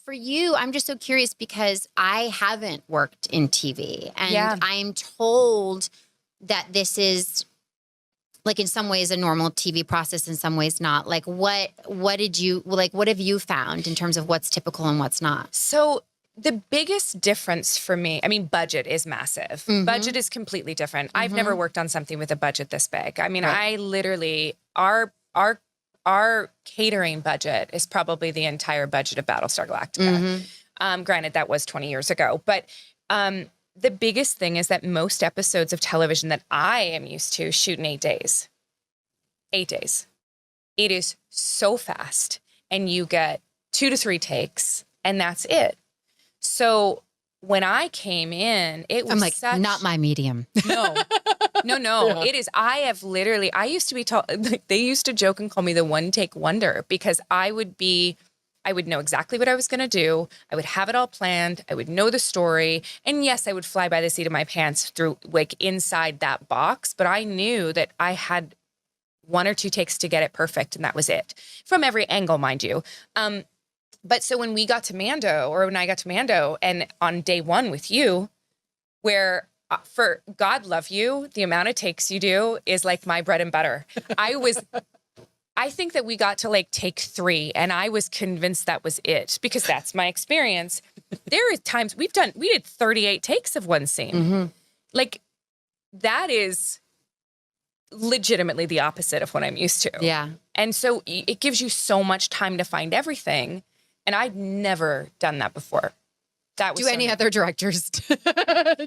for you, I'm just so curious because I haven't worked in TV, and I'm told that this is like in some ways a normal TV process, in some ways not. Like what have you found in terms of what's typical and what's not? So the biggest difference for me, I mean, budget is massive. Mm-hmm. Budget is completely different. I've never worked on something with a budget this big. I mean, Right. I literally, our catering budget is probably the entire budget of Battlestar Galactica. Granted, that was 20 years ago, but the biggest thing is that most episodes of television that I am used to shoot in 8 days. 8 days. It is so fast, and you get 2 to 3 takes, and that's it. So when I came in, it was I'm like, not my medium. No. Yeah. It is. I used to be told, they used to joke and call me the one take wonder, because I would know exactly what I was going to do. I would have it all planned. I would know the story. And yes, I would fly by the seat of my pants through like inside that box. But I knew that I had 1 or 2 takes to get it perfect. And that was it, from every angle, mind you. But so when I got to Mando, and on day 1 with you, where for God love you, the amount of takes you do is like my bread and butter. I think that we got to like take 3, and I was convinced that was it, because that's my experience. There are times we did 38 takes of one scene. Like that is legitimately the opposite of what I'm used to. Yeah. And so it gives you so much time to find everything. And I'd never done that before. Do any other directors?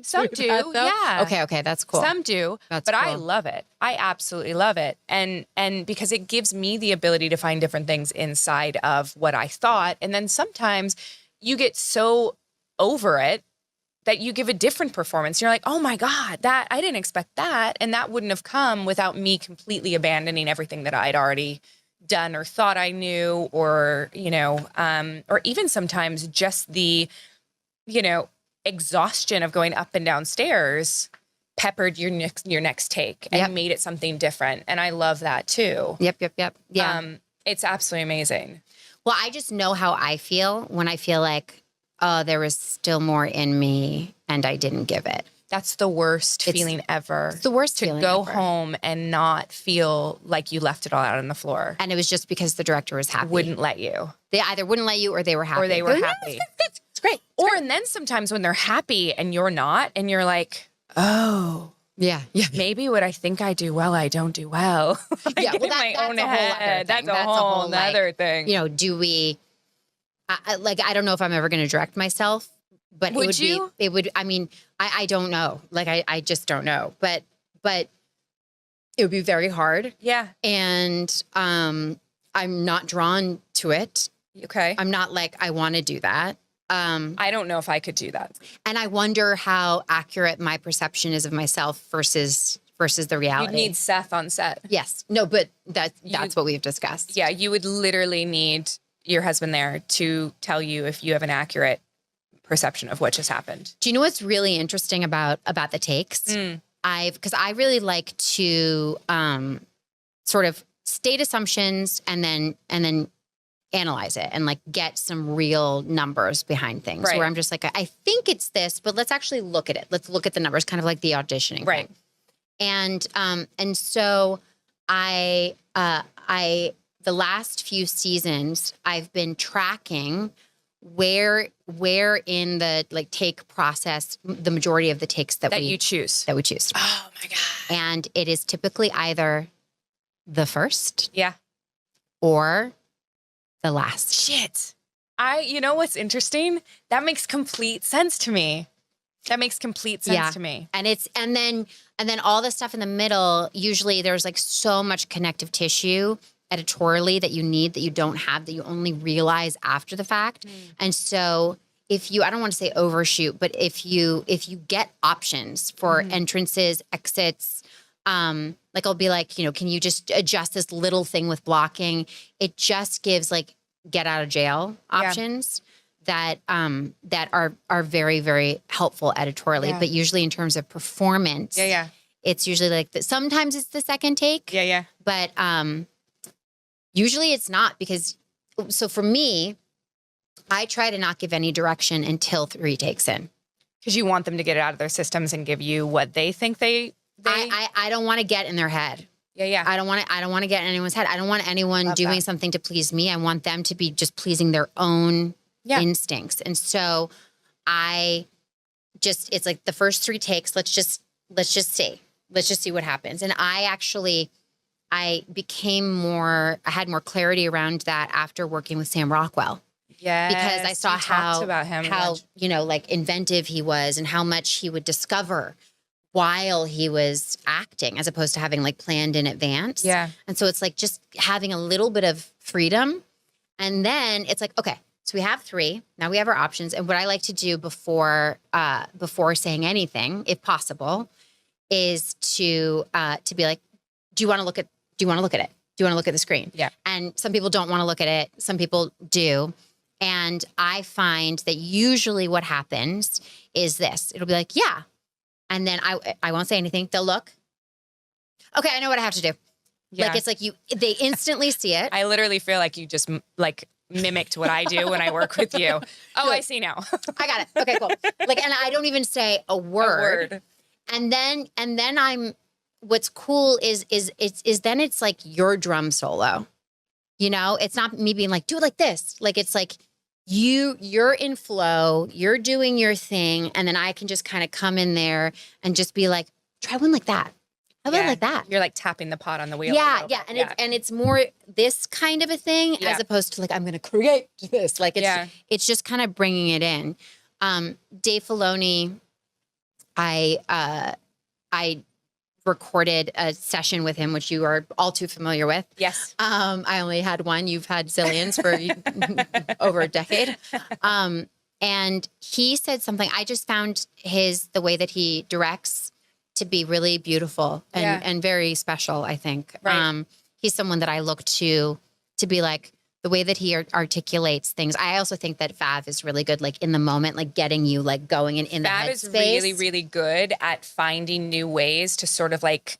Some do, yeah. Okay, that's cool. Some do, but cool. I love it. I absolutely love it. And because it gives me the ability to find different things inside of what I thought. And then sometimes you get so over it that you give a different performance. You're like, oh my God, I didn't expect that. And that wouldn't have come without me completely abandoning everything that I'd already done or thought I knew, or, or even sometimes just the, exhaustion of going up and down stairs peppered your next take and made it something different. And I love that too. Yep. Yeah. It's absolutely amazing. Well, I just know how I feel when I feel like, oh, there was still more in me and I didn't give it. That's the worst feeling ever. It's the worst feeling to go ever. home and not feel like you left it all out on the floor. And it was just because the director was happy. Wouldn't let you. They either wouldn't let you or they were happy. It's great. And then sometimes when they're happy and you're not, and you're like, oh. Yeah. Maybe what I think I do well, I don't do well. Yeah, well, that's a whole other thing. Do we, I don't know if I'm ever going to direct myself. But would I don't know. Like, I just don't know. But it would be very hard. Yeah. And I'm not drawn to it. Okay. I'm not like, I want to do that. I don't know if I could do that. And I wonder how accurate my perception is of myself versus the reality. You'd need Seth on set. Yes. No, but that's what we've discussed. Yeah. You would literally need your husband there to tell you if you have an accurate perception of what just happened. Do you know what's really interesting about the takes? Because I really like to sort of state assumptions and then analyze it and like get some real numbers behind things. Right. Where I'm just like, I think it's this, but let's actually look at it. Let's look at the numbers, kind of like the auditioning right thing. And so I the last few seasons I've been tracking where in the like take process the majority of the takes that we choose. Oh my God. And it is typically either the first or the last. Shit. You know what's interesting? That makes complete sense to me. To me. And then all the stuff in the middle, usually there's like so much connective tissue editorially that you need that you don't have, that you only realize after the fact. And so if you, I don't want to say overshoot, but if you get options for entrances, exits, like I'll be like, can you just adjust this little thing with blocking? It just gives like get out of jail options that are very, very helpful editorially. But usually in terms of performance, it's usually like sometimes it's the second take. But usually it's not, because so for me, I try to not give any direction until 3 takes in. Because you want them to get it out of their systems and give you what they think they. I don't want to get in their head. Yeah. I don't want to get in anyone's head. I don't want anyone doing something to please me. I want them to be just pleasing their own instincts. And so it's like the first 3 takes, let's just see. Let's just see what happens. And I had more clarity around that after working with Sam Rockwell. Yeah. Because I saw how like inventive he was and how much he would discover while he was acting as opposed to having like planned in advance. Yeah. And so it's like just having a little bit of freedom. And then it's like, okay, so we have 3. Now we have our options. And what I like to do before saying anything, if possible, is to be like, do you want to look at it? Do you want to look at the screen? Yeah. And some people don't want to look at it. Some people do. And I find that usually what happens is this. It'll be like, yeah. And then I won't say anything. They'll look. Okay, I know what I have to do. Yeah. Like, it's like they instantly see it. I literally feel like you just like mimicked what I do when I work with you. Oh, I see now. I got it. Okay, cool. Like, and I don't even say a word. And then what's cool is then it's like your drum solo. You know, it's not me being like, do it like this. Like, it's like you're in flow, you're doing your thing. And then I can just kind of come in there and just be like, try one like that. How about like that? You're like tapping the pot on the wheel. Yeah. And it's more this kind of a thing as opposed to like, I'm going to create this. Like it's just kind of bringing it in. Dave Filoni, I recorded a session with him, which you are all too familiar with. Yes. I only had one. You've had zillions for over a decade. And he said something. I just found the way that he directs to be really beautiful and very special, I think. Right. He's someone that I look to be like, the way that he articulates things. I also think that Fav is really good, like in the moment, like getting you like going in the headspace. Fav is really, really good at finding new ways to sort of like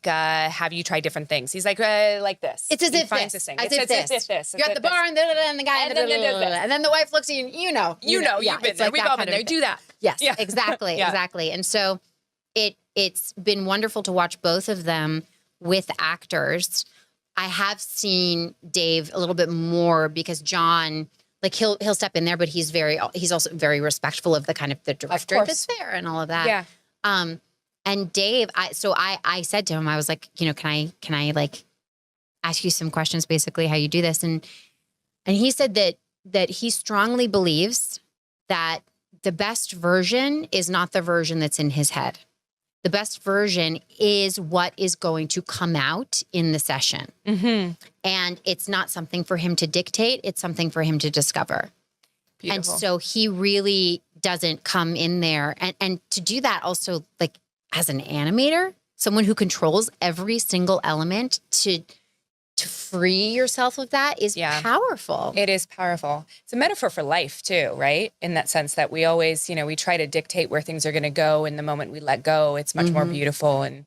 have you try different things. He's like this. It's as if this. It's this. You're at the bar and the guy and then the wife looks at you and you know. You've been there. We've all been there. Do that. Yes, exactly. Exactly. And so it's been wonderful to watch both of them with actors. I have seen Dave a little bit more because John, like he'll step in there, but he's also very respectful of the kind of the director that's there and all of that. Yeah. And Dave, I said to him, I was like, can I like ask you some questions, basically how you do this? And he said that he strongly believes that the best version is not the version that's in his head. The best version is what is going to come out in the session. Mm-hmm. And it's not something for him to dictate. It's something for him to discover. Beautiful. And so he really doesn't come in there. And to do that also, like as an animator, someone who controls every single element to free yourself of that is powerful. It is powerful. It's a metaphor for life too, right? In that sense that we always, we try to dictate where things are going to go. And the moment we let go, it's much more beautiful. And